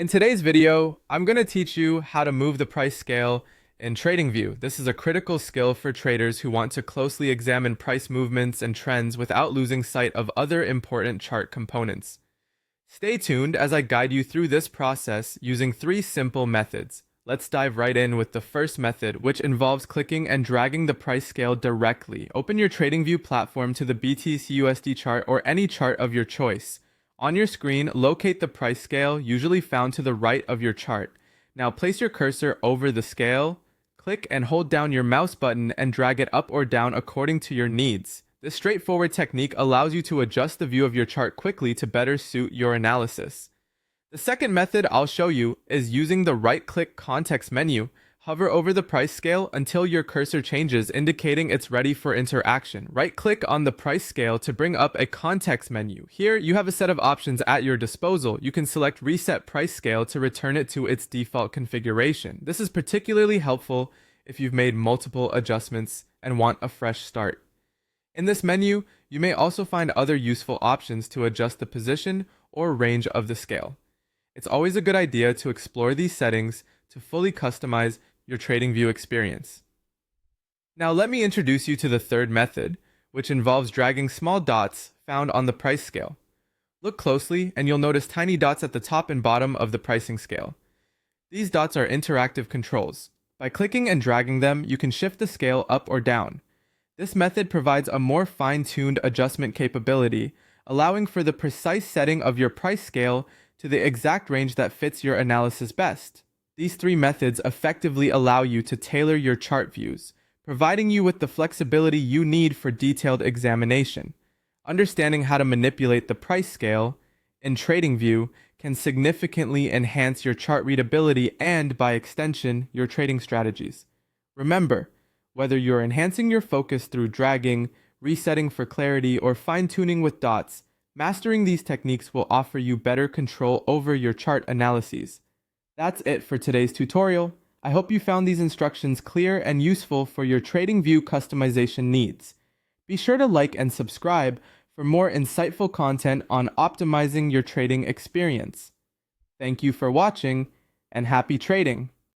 In today's video, I'm going to teach you how to move the price scale in Tradingview. This is a critical skill for traders who want to closely examine price movements and trends without losing sight of other important chart components. Stay tuned as I guide you through this process using three simple methods. Let's dive right in with the first method, which involves clicking and dragging the price scale directly. Open your TradingView platform to the BTC/USD chart or any chart of your choice. On your screen, locate the price scale, usually found to the right of your chart. Now place your cursor over the scale, click and hold down your mouse button and drag it up or down according to your needs. This straightforward technique allows you to adjust the view of your chart quickly to better suit your analysis. The second method I'll show you is using the right-click context menu. Hover over the price scale until your cursor changes, indicating it's ready for interaction. Right-click on the price scale to bring up a context menu. Here, you have a set of options at your disposal. You can select Reset Price Scale to return it to its default configuration. This is particularly helpful if you've made multiple adjustments and want a fresh start. In this menu, you may also find other useful options to adjust the position or range of the scale. It's always a good idea to explore these settings to fully customize your TradingView experience. Now let me introduce you to the third method, which involves dragging small dots found on the price scale. Look closely and you'll notice tiny dots at the top and bottom of the pricing scale. These dots are interactive controls. By clicking and dragging them, you can shift the scale up or down. This method provides a more fine-tuned adjustment capability, allowing for the precise setting of your price scale to the exact range that fits your analysis best. These three methods effectively allow you to tailor your chart views, providing you with the flexibility you need for detailed examination. Understanding how to manipulate the price scale in TradingView can significantly enhance your chart readability and, by extension, your trading strategies. Remember, whether you're enhancing your focus through dragging, resetting for clarity, or fine-tuning with dots, mastering these techniques will offer you better control over your chart analyses. That's it for today's tutorial. I hope you found these instructions clear and useful for your TradingView customization needs. Be sure to like and subscribe for more insightful content on optimizing your trading experience. Thank you for watching, and happy trading!